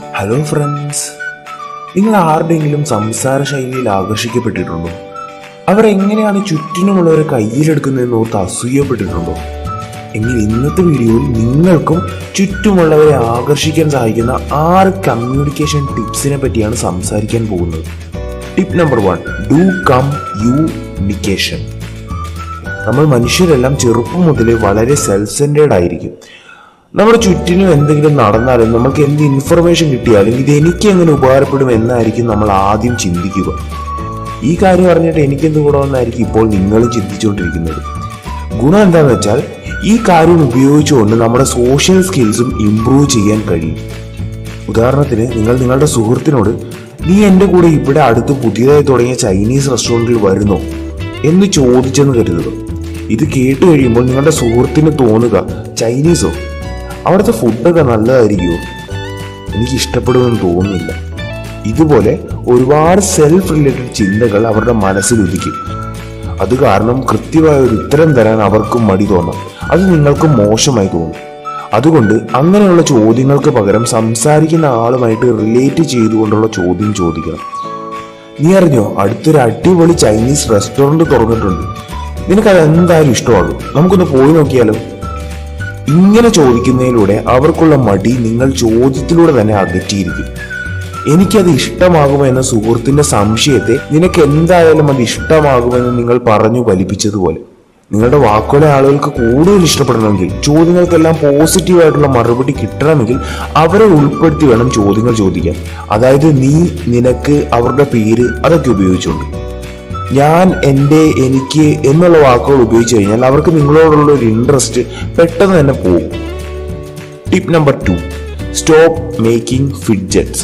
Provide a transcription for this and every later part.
Hello friends, നിങ്ങൾ ആരുടെയെങ്കിലും സംസാര ശൈലിയിൽ ആകർഷിക്കപ്പെട്ടിട്ടുണ്ടോ? അവർ എങ്ങനെയാണ് ചുറ്റിനുമുള്ളവരെ കയ്യിലെടുക്കുന്നതെന്ന് ഓർത്ത് അസൂയപ്പെട്ടിട്ടുണ്ടോ? എങ്കിൽ ഇന്നത്തെ വീഡിയോയിൽ നിങ്ങൾക്കും ചുറ്റുമുള്ളവരെ ആകർഷിക്കാൻ സഹായിക്കുന്ന 6 കമ്മ്യൂണിക്കേഷൻ ടിപ്സിനെ പറ്റിയാണ് സംസാരിക്കാൻ പോകുന്നത്. Tip number 1, do communication. നമ്മൾ മനുഷ്യരെല്ലാം ചെറുപ്പം മുതലേ വളരെ സെൽഫ് സെൻറ്റേർഡ് ആയിരിക്കും. നമ്മുടെ ചുറ്റിനും എന്തെങ്കിലും നടന്നാലും നമുക്ക് എന്ത് ഇൻഫർമേഷൻ കിട്ടിയാലും ഇത് എനിക്ക് എങ്ങനെ ഉപകാരപ്പെടും എന്നായിരിക്കും നമ്മൾ ആദ്യം ചിന്തിക്കുക. ഈ കാര്യം അറിഞ്ഞിട്ട് എനിക്കെന്ത് ഗുണമെന്നായിരിക്കും ഇപ്പോൾ നിങ്ങളും ചിന്തിച്ചുകൊണ്ടിരിക്കുന്നത്. ഗുണം എന്താണെന്ന് വെച്ചാൽ ഈ കാര്യം ഉപയോഗിച്ചുകൊണ്ട് നമ്മുടെ സോഷ്യൽ സ്കിൽസും ഇംപ്രൂവ് ചെയ്യാൻ കഴിയും. ഉദാഹരണത്തിന്, നിങ്ങൾ നിങ്ങളുടെ സുഹൃത്തിനോട് നീ എൻ്റെ കൂടെ ഇവിടെ അടുത്ത് പുതിയതായി തുടങ്ങിയ ചൈനീസ് റെസ്റ്റോറൻറ്റിൽ വരുന്നോ എന്ന് ചോദിച്ചെന്ന് കരുതുക. ഇത് കേട്ട് കഴിയുമ്പോൾ നിങ്ങളുടെ സുഹൃത്തിന് തോന്നുക, ചൈനീസോ, അവിടുത്തെ ഫുഡൊക്കെ നല്ലതായിരിക്കുമോ, എനിക്ക് ഇഷ്ടപ്പെടുമെന്ന് തോന്നുന്നില്ല. ഇതുപോലെ ഒരുപാട് സെൽഫ് റിലേറ്റഡ് ചിന്തകൾ അവരുടെ മനസ്സിൽ ഉദിക്കും. അത് കാരണം കൃത്യമായ ഒരു ഉത്തരം തരാൻ അവർക്കും മടി തോന്നാം. അത് നിങ്ങൾക്ക് മോശമായി തോന്നും. അതുകൊണ്ട് അങ്ങനെയുള്ള ചോദ്യങ്ങൾക്ക് പകരം സംസാരിക്കുന്ന ആളുമായിട്ട് റിലേറ്റ് ചെയ്തുകൊണ്ടുള്ള ചോദ്യം ചോദിക്കണം. നീ അറിഞ്ഞോ, അടുത്തൊരു അടിപൊളി ചൈനീസ് റെസ്റ്റോറൻറ്റ് തുറന്നിട്ടുണ്ട്, നിനക്കത് എന്തായാലും ഇഷ്ടമാകും, നമുക്കൊന്ന് പോയി നോക്കിയാലോ. ഇങ്ങനെ ചോദിക്കുന്നതിലൂടെ അവർക്കുള്ള മടി നിങ്ങൾ ചോദ്യത്തിലൂടെ തന്നെ അകറ്റിയിരിക്കും. എനിക്കത് ഇഷ്ടമാകുമോ എന്ന സുഹൃത്തിന്റെ സംശയത്തെ നിനക്ക് എന്തായാലും അത് ഇഷ്ടമാകുമെന്ന് നിങ്ങൾ പറഞ്ഞു ഫലിപ്പിച്ചതുപോലെ. നിങ്ങളുടെ വാക്കുകളെ ആളുകൾക്ക് കൂടുതൽ ഇഷ്ടപ്പെടണമെങ്കിൽ, ചോദ്യങ്ങൾക്കെല്ലാം പോസിറ്റീവായിട്ടുള്ള മറുപടി കിട്ടണമെങ്കിൽ അവരെ ഉൾപ്പെടുത്തി വേണം ചോദ്യങ്ങൾ ചോദിക്കാൻ. അതായത് നീ, നിനക്ക്, അവരുടെ പേര് അതൊക്കെ ഉപയോഗിച്ചുകൊണ്ട്. ഞാൻ, എൻ്റെ, എനിക്ക് എന്നുള്ള വാക്കുകൾ ഉപയോഗിച്ച് കഴിഞ്ഞാൽ അവർക്ക് നിങ്ങളോടുള്ള ഒരു ഇൻട്രസ്റ്റ് പെട്ടെന്ന് തന്നെ പോകും. Tip number 2, stop making fidgets.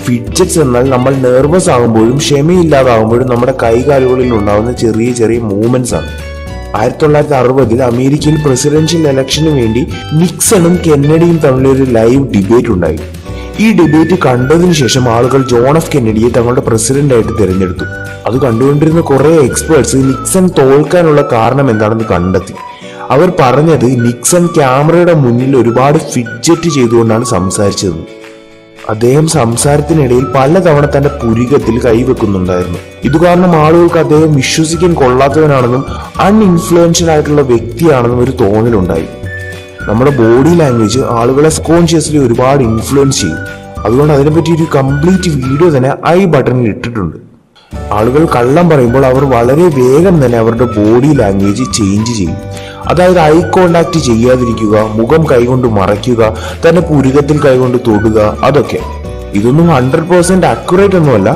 Fidgets എന്നാൽ നമ്മൾ നെർവസ് ആകുമ്പോഴും ക്ഷമയില്ലാതാകുമ്പോഴും നമ്മുടെ കൈകാലുകളിൽ ഉണ്ടാകുന്ന ചെറിയ ചെറിയ മൂവ്മെന്റ്സ് ആണ്. 1960 അമേരിക്കയിൽ പ്രസിഡൻഷ്യൽ ഇലക്ഷന് വേണ്ടി നിക്സണും കെന്നഡിയും തമ്മിലൊരു ലൈവ് ഡിബേറ്റ് ഉണ്ടായി. ഈ ഡിബേറ്റ് കണ്ടതിന് ശേഷം ആളുകൾ ജോൺ എഫ് കെന്നഡിയെ തങ്ങളുടെ പ്രസിഡന്റായിട്ട് തിരഞ്ഞെടുത്തു. അത് കണ്ടുകൊണ്ടിരുന്ന കുറെ എക്സ്പേർട്സ് നിക്സൺ തോൽക്കാനുള്ള കാരണം എന്താണെന്ന് കണ്ടെത്തി. അവർ പറഞ്ഞത് നിക്സൺ ക്യാമറയുടെ മുന്നിൽ ഒരുപാട് ഫിഡ്ജറ്റ് ചെയ്തുകൊണ്ടാണ് സംസാരിച്ചത്. അദ്ദേഹം സംസാരത്തിനിടയിൽ പലതവണ തന്റെ പുരികത്തിൽ കൈവെക്കുന്നുണ്ടായിരുന്നു. ഇതുകാരണം ആളുകൾക്ക് അദ്ദേഹം വിശ്വസിക്കാൻ കൊള്ളാത്തവനാണെന്നും അൺഇൻഫ്ലുവൻഷ്യൽ ആയിട്ടുള്ള വ്യക്തിയാണെന്നും ഒരു തോന്നലുണ്ടായി. നമ്മുടെ ബോഡി ലാംഗ്വേജ് ആളുകളെ കോൺഷ്യസ്ലി ഒരുപാട് ഇൻഫ്ലുവൻസ് ചെയ്യും. അതുകൊണ്ട് അതിനെപ്പറ്റി ഒരു കംപ്ലീറ്റ് വീഡിയോ തന്നെ ഐ ബട്ടണിൽ ഇട്ടിട്ടുണ്ട്. ആളുകൾ കള്ളം പറയുമ്പോൾ അവർ വളരെ വേഗം തന്നെ അവരുടെ ബോഡി ലാംഗ്വേജ് ചേഞ്ച് ചെയ്യും. അതായത് ഐ കോണ്ടാക്ട് ചെയ്യാതിരിക്കുക, മുഖം കൈകൊണ്ട് മറയ്ക്കുക, തന്റെ പുരികത്തിൽ കൈകൊണ്ട് തൊടുക, അതൊക്കെ. ഇതൊന്നും 100% അക്യുറേറ്റ് ഒന്നുമല്ല,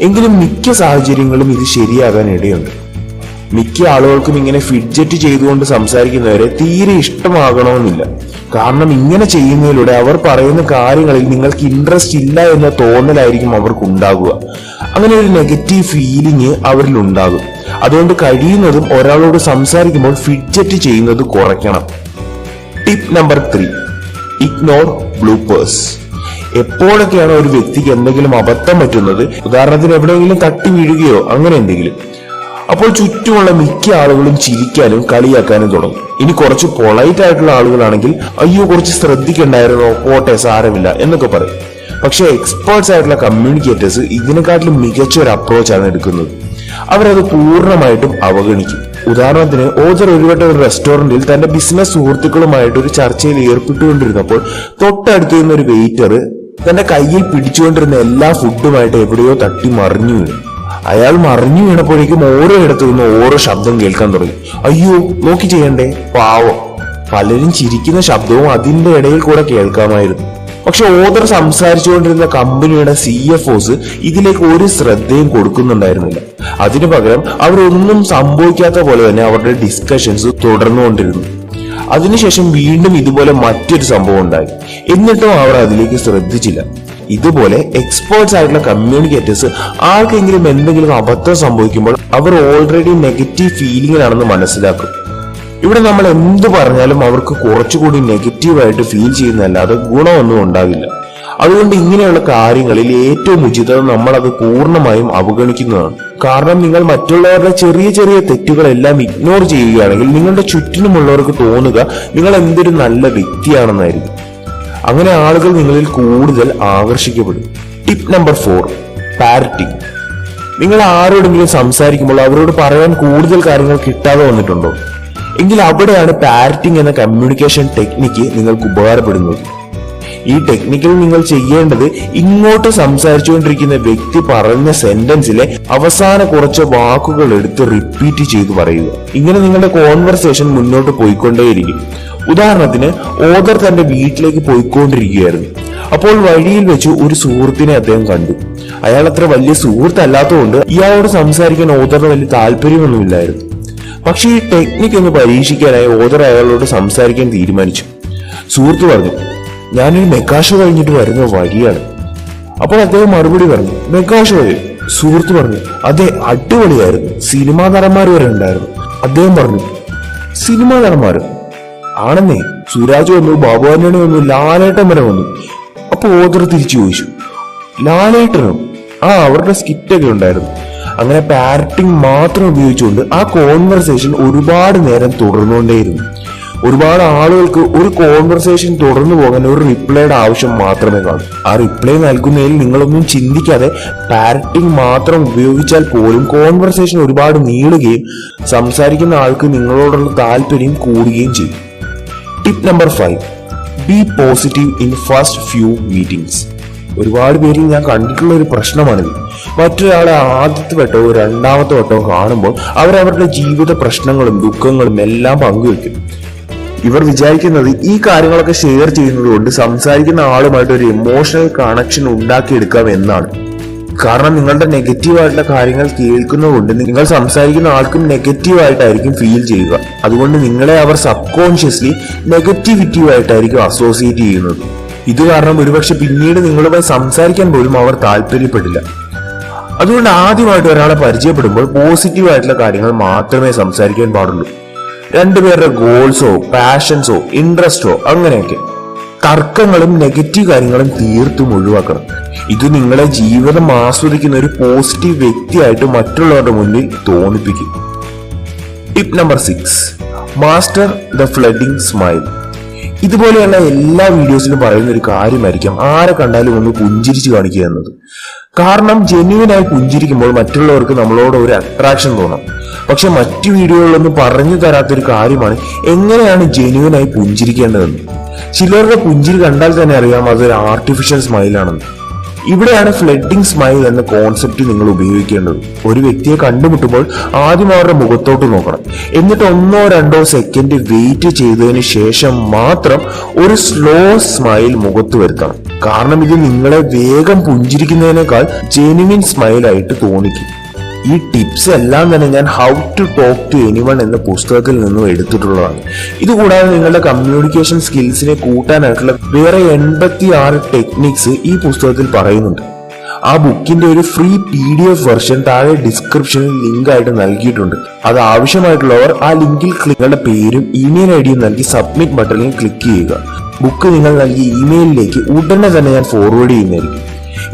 എങ്കിലും മിക്ക സാഹചര്യങ്ങളും ഇത് ശരിയാകാൻ ഇടയുണ്ട്. മിക്ക ആളുകൾക്കും ഇങ്ങനെ ഫിഡ്ജറ്റ് ചെയ്തുകൊണ്ട് സംസാരിക്കുന്നവരെ തീരെ ഇഷ്ടമാകണമെന്നില്ല. കാരണം ഇങ്ങനെ ചെയ്യുന്നതിലൂടെ അവർ പറയുന്ന കാര്യങ്ങളിൽ നിങ്ങൾക്ക് ഇൻട്രസ്റ്റ് ഇല്ല എന്ന തോന്നലായിരിക്കും അവർക്ക് ഉണ്ടാകുക. അങ്ങനെ ഒരു നെഗറ്റീവ് ഫീലിംഗ് അവരിൽ ഉണ്ടാകും. അതുകൊണ്ട് കഴിയുന്നതും ഒരാളോട് സംസാരിക്കുമ്പോൾ ഫിഡ്ജറ്റ് ചെയ്യുന്നത് കുറയ്ക്കണം. Tip number 3, ignore bloopers. എപ്പോഴൊക്കെയാണ് ഒരു വ്യക്തിക്ക് എന്തെങ്കിലും അബദ്ധം പറ്റുന്നത്, ഉദാഹരണത്തിന് എവിടെയെങ്കിലും തട്ടി വീഴുകയോ അങ്ങനെ എന്തെങ്കിലും, അപ്പോൾ ചുറ്റുമുള്ള മിക്ക ആളുകളും ചിരിക്കാനും കളിയാക്കാനും തുടങ്ങും. ഇനി കുറച്ച് പൊളൈറ്റ് ആയിട്ടുള്ള ആളുകളാണെങ്കിൽ അയ്യോ കുറച്ച് ശ്രദ്ധിക്കണ്ടായിരുന്നോ, പോട്ടെ സാരമില്ല എന്നൊക്കെ പറയും. പക്ഷെ എക്സ്പേർട്സ് ആയിട്ടുള്ള കമ്മ്യൂണിക്കേറ്റേഴ്സ് ഇതിനെക്കാട്ടിലും മികച്ച ഒരു അപ്രോച്ചാണ് എടുക്കുന്നത്. അവരത് പൂർണ്ണമായിട്ടും അവഗണിക്കും. ഉദാഹരണത്തിന്, ഓജർ ഒരു വട്ടം ഒരു റെസ്റ്റോറന്റിൽ തന്റെ ബിസിനസ് സുഹൃത്തുക്കളുമായിട്ട് ഒരു ചർച്ചയിൽ ഏർപ്പെട്ടുകൊണ്ടിരുന്നപ്പോൾ തൊട്ടടുത്ത് നിന്നൊരു വെയിറ്റർ തന്റെ കയ്യിൽ പിടിച്ചുകൊണ്ടിരുന്ന എല്ലാ ഫുഡുമായിട്ട് എവിടെയോ തട്ടി മറിഞ്ഞു വീണു. അയാൾ മറിഞ്ഞു വീണപ്പോഴേക്കും ഓരോ ഇടത്തു നിന്ന് ഓരോ ശബ്ദം കേൾക്കാൻ തുടങ്ങി. അയ്യോ, നോക്കി ചെയ്യണ്ടേ, പാവം. പലരും ചിരിക്കുന്ന ശബ്ദവും അതിന്റെ ഇടയിൽ കൂടെ കേൾക്കാമായിരുന്നു. പക്ഷെ ഓദർ സംസാരിച്ചുകൊണ്ടിരുന്ന കമ്പനിയുടെ CFOs ഇതിലേക്ക് ഒരു ശ്രദ്ധയും കൊടുക്കുന്നുണ്ടായിരുന്നില്ല. അതിനു പകരം അവരൊന്നും സംഭവിക്കാത്ത പോലെ തന്നെ അവരുടെ ഡിസ്കഷൻസ് തുടർന്നുകൊണ്ടിരുന്നു. അതിനുശേഷം വീണ്ടും ഇതുപോലെ മറ്റൊരു സംഭവം ഉണ്ടായി. എന്നിട്ടും അവർ അതിലേക്ക് ശ്രദ്ധിച്ചില്ല. ഇതുപോലെ എക്സ്പേർട്സ് ആയിട്ടുള്ള കമ്മ്യൂണിക്കേറ്റേഴ്സ് ആർക്കെങ്കിലും എന്തെങ്കിലും അബദ്ധം സംഭവിക്കുമ്പോൾ അവർ ഓൾറെഡി നെഗറ്റീവ് ഫീലിംഗിലാണെന്ന് മനസ്സിലാക്കും. ഇവിടെ നമ്മൾ എന്ത് പറഞ്ഞാലും അവർക്ക് കുറച്ചുകൂടി നെഗറ്റീവായിട്ട് ഫീൽ ചെയ്യുന്നതല്ലാതെ ഗുണമൊന്നും ഉണ്ടാകില്ല. അതുകൊണ്ട് ഇങ്ങനെയുള്ള കാര്യങ്ങളിൽ ഏറ്റവും ഉചിതം നമ്മൾ അത് പൂർണ്ണമായും അവഗണിക്കുന്നതാണ്. കാരണം നിങ്ങൾ മറ്റുള്ളവരുടെ ചെറിയ ചെറിയ തെറ്റുകളെല്ലാം ഇഗ്നോർ ചെയ്യുകയാണെങ്കിൽ നിങ്ങളുടെ ചുറ്റിനുമുള്ളവർക്ക് തോന്നുക നിങ്ങൾ എന്തൊരു നല്ല വ്യക്തിയാണെന്നായിരിക്കും. അങ്ങനെ ആളുകൾ നിങ്ങളിൽ കൂടുതൽ ആകർഷിക്കപ്പെടും. Tip number 4, പാരറ്റിംഗ്. നിങ്ങൾ ആരോടെങ്കിലും സംസാരിക്കുമ്പോൾ അവരോട് പറയാൻ കൂടുതൽ കാര്യങ്ങൾ കിട്ടാതെ വന്നിട്ടുണ്ടോ? എങ്കിൽ അവിടെയാണ് പാരറ്റിംഗ് എന്ന കമ്മ്യൂണിക്കേഷൻ ടെക്നിക്ക് നിങ്ങൾക്ക് ഉപകാരപ്പെടുന്നത്. ഈ ടെക്നിക്കിൽ നിങ്ങൾ ചെയ്യേണ്ടത് ഇങ്ങോട്ട് സംസാരിച്ചുകൊണ്ടിരിക്കുന്ന വ്യക്തി പറഞ്ഞ സെന്റൻസിലെ അവസാന കുറച്ച് വാക്കുകൾ എടുത്ത് റിപ്പീറ്റ് ചെയ്തു പറയുക. ഇങ്ങനെ നിങ്ങളുടെ കോൺവെർസേഷൻ മുന്നോട്ട് പോയിക്കൊണ്ടേയിരിക്കും. ഉദാഹരണത്തിന്, ഓദർ തന്റെ വീട്ടിലേക്ക് പോയിക്കൊണ്ടിരിക്കുകയായിരുന്നു. അപ്പോൾ വഴിയിൽ വെച്ച് ഒരു സുഹൃത്തിനെ അദ്ദേഹം കണ്ടു. അയാൾ അത്ര വലിയ സുഹൃത്തല്ലാത്തതുകൊണ്ട് ഇയാളോട് സംസാരിക്കാൻ ഓദറിന് വലിയ താല്പര്യമൊന്നുമില്ലായിരുന്നു. പക്ഷെ ഈ ടെക്നിക്ക് ഒന്ന് പരീക്ഷിക്കാനായി ഓദർ അയാളോട് സംസാരിക്കാൻ തീരുമാനിച്ചു. സുഹൃത്ത് പറഞ്ഞു, ഞാനൊരു മെഗാ ഷോ കഴിഞ്ഞിട്ട് വരുന്ന വഴിയാണ്. അപ്പോൾ അദ്ദേഹം മറുപടി പറഞ്ഞു, മെഗാ ഷോയോ? സുഹൃത്ത് പറഞ്ഞു, അതെ, അടിപൊളിയായിരുന്നു, സിനിമാ നടന്മാർ വരെ ഉണ്ടായിരുന്നു. അദ്ദേഹം പറഞ്ഞു, സിനിമാ നടന്മാർ ആണെന്നേ, സുരാജ് വന്നു, ബാബു ആന്റണി വന്നു, ലാലേട്ടൻ വരെ വന്നു. അപ്പൊ ഓദർ തിരിച്ചു ചോദിച്ചു, ലാലേട്ടനോ? അവരുടെ സ്കിറ്റൊക്കെ ഉണ്ടായിരുന്നു. അങ്ങനെ പാരറ്റിംഗ് മാത്രം ഉപയോഗിച്ചുകൊണ്ട് ആ കോൺവെർസേഷൻ ഒരുപാട് നേരം തുടർന്നുകൊണ്ടേയിരുന്നു. ഒരുപാട് ആളുകൾക്ക് ഒരു കോൺവെർസേഷൻ തുടർന്നു പോകാൻ ഒരു റിപ്ലൈയുടെ ആവശ്യം മാത്രമേ കാണൂ. ആ റിപ്ലൈ നൽകുന്നതിൽ നിങ്ങളൊന്നും ചിന്തിക്കാതെ പാരറ്റിംഗ് മാത്രം ഉപയോഗിച്ചാൽ പോലും കോൺവെർസേഷൻ ഒരുപാട് നീളുകയും സംസാരിക്കുന്ന ആൾക്ക് നിങ്ങളോടുള്ള താല്പര്യം കൂടുകയും ചെയ്യും. Tip number 5, B positive in first few meetings. ഒരുപാട് പേരിൽ ഞാൻ കണ്ടിട്ടുള്ള ഒരു പ്രശ്നമാണിത്. മറ്റൊരാളെ ആദ്യത്തെ വട്ടവും രണ്ടാമത്തെ വട്ടവും കാണുമ്പോൾ അവരവരുടെ ജീവിത പ്രശ്നങ്ങളും ദുഃഖങ്ങളും എല്ലാം പങ്കുവെക്കും. ഇവർ വിചാരിക്കുന്നത് ഈ കാര്യങ്ങളൊക്കെ ഷെയർ ചെയ്യുന്നത് കൊണ്ട് സംസാരിക്കുന്ന ആളുമായിട്ട് ഒരു ഇമോഷണൽ കണക്ഷൻ ഉണ്ടാക്കിയെടുക്കാം എന്നാണ്. കാരണം നിങ്ങളുടെ നെഗറ്റീവായിട്ടുള്ള കാര്യങ്ങൾ കേൾക്കുന്നത് കൊണ്ട് നിങ്ങൾ സംസാരിക്കുന്ന ആൾക്കും നെഗറ്റീവായിട്ടായിരിക്കും ഫീൽ ചെയ്യുക. അതുകൊണ്ട് നിങ്ങളെ അവർ സബ് കോൺഷ്യസ്ലി നെഗറ്റിവിറ്റീവായിട്ടായിരിക്കും അസോസിയേറ്റ് ചെയ്യുന്നത്. ഇത് കാരണം ഒരുപക്ഷെ പിന്നീട് നിങ്ങളുമായി സംസാരിക്കാൻ പോലും അവർ താല്പര്യപ്പെടില്ല. അതുകൊണ്ട് ആദ്യമായിട്ട് ഒരാളെ പരിചയപ്പെടുമ്പോൾ പോസിറ്റീവായിട്ടുള്ള കാര്യങ്ങൾ മാത്രമേ സംസാരിക്കാൻ പാടുള്ളൂ. രണ്ടുപേരുടെ ഗോൾസോ പാഷൻസോ ഇൻട്രസ്റ്റോ അങ്ങനെയൊക്കെ. തർക്കങ്ങളും നെഗറ്റീവ് കാര്യങ്ങളും തീർത്തും ഒഴിവാക്കണം. ഇത് നിങ്ങളെ ജീവിതം ആസ്വദിക്കുന്ന ഒരു പോസിറ്റീവ് വ്യക്തിയായിട്ട് മറ്റുള്ളവരുടെ മുന്നിൽ തോന്നിപ്പിക്കും. Tip number 6, master the flooding smile. ഇതുപോലെയുള്ള എല്ലാ വീഡിയോസിലും പറയുന്ന ഒരു കാര്യമായിരിക്കാം ആരെ കണ്ടാലും ഒന്ന് പുഞ്ചിരിച്ച് കാണിക്കുക എന്നത്. കാരണം ജെന്യുവനായി പുഞ്ചിരിക്കുമ്പോൾ മറ്റുള്ളവർക്ക് നമ്മളോട് ഒരു അട്രാക്ഷൻ തോന്നാം. പക്ഷെ മറ്റു വീഡിയോകളിലൊന്നും പറഞ്ഞു തരാത്തൊരു കാര്യമാണ് എങ്ങനെയാണ് ജെന്യുവനായി പുഞ്ചിരിക്കേണ്ടതെന്ന്. ചിലരുടെ പുഞ്ചിരി കണ്ടാൽ തന്നെ അറിയാം അതൊരു ആർട്ടിഫിഷ്യൽ സ്മൈലാണെന്ന്. ഇവിടെയാണ് ഫ്ലഡിംഗ് സ്മൈൽ എന്ന കോൺസെപ്റ്റ് നിങ്ങൾ ഉപയോഗിക്കേണ്ടത്. ഒരു വ്യക്തിയെ കണ്ടുമുട്ടുമ്പോൾ ആദ്യം അവരുടെ മുഖത്തോട്ട് നോക്കണം. എന്നിട്ട് 1-2 സെക്കൻഡ് വെയിറ്റ് ചെയ്തതിന് ശേഷം മാത്രം ഒരു സ്ലോ സ്മൈൽ മുഖത്ത് വരുത്തണം. കാരണം ഇത് നിങ്ങളെ വേഗം പുഞ്ചിരിക്കുന്നതിനേക്കാൾ ജെന്യുവിൻ സ്മൈലായിട്ട് തോന്നിക്കും. ഈ ടിപ്സ് എല്ലാം തന്നെ ഞാൻ how to talk to anyone എന്ന പുസ്തകത്തിൽ നിന്നും എടുത്തിട്ടുള്ളതാണ്. ഇതുകൂടാതെ നിങ്ങളുടെ കമ്മ്യൂണിക്കേഷൻ സ്കിൽസിനെ കൂട്ടാനായിട്ടുള്ള വേറെ 86 ടെക്നിക്സ് ഈ പുസ്തകത്തിൽ പറയുന്നുണ്ട്. ആ ബുക്കിന്റെ ഒരു ഫ്രീ PDF വെർഷൻ താഴെ ഡിസ്ക്രിപ്ഷനിൽ ലിങ്ക് ആയിട്ട് നൽകിയിട്ടുണ്ട്. അത് ആവശ്യമായിട്ടുള്ളവർ ആ ലിങ്കിൽ നിങ്ങളുടെ പേരും ഇമെയിൽ ഐഡിയും നൽകി സബ്മിറ്റ് ബട്ടണിൽ ക്ലിക്ക് ചെയ്യുക. ബുക്ക് നിങ്ങൾ നൽകിയ ഇമെയിലിലേക്ക് ഉടനെ തന്നെ ഞാൻ ഫോർവേഡ് ചെയ്യുന്നതായിരിക്കും.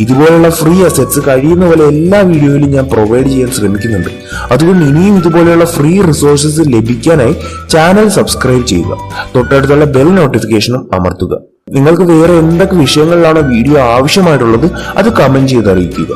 ഇതുപോലുള്ള ഫ്രീ അസറ്റ്സ് കഴിയുന്ന പോലെ എല്ലാ വീഡിയോയിലും ഞാൻ പ്രൊവൈഡ് ചെയ്യാൻ ശ്രമിക്കുന്നുണ്ട്. അതുകൊണ്ട് ഇനിയും ഇതുപോലെയുള്ള ഫ്രീ റിസോഴ്സസ് ലഭിക്കാനായി ചാനൽ സബ്സ്ക്രൈബ് ചെയ്യുക. തൊട്ടടുത്തുള്ള ബെൽ നോട്ടിഫിക്കേഷനും അമർത്തുക. നിങ്ങൾക്ക് വേറെ എന്തൊക്കെ വിഷയങ്ങളിലാണോ വീഡിയോ ആവശ്യമായിട്ടുള്ളത് അത് കമന്റ് ചെയ്ത് അറിയിക്കുക.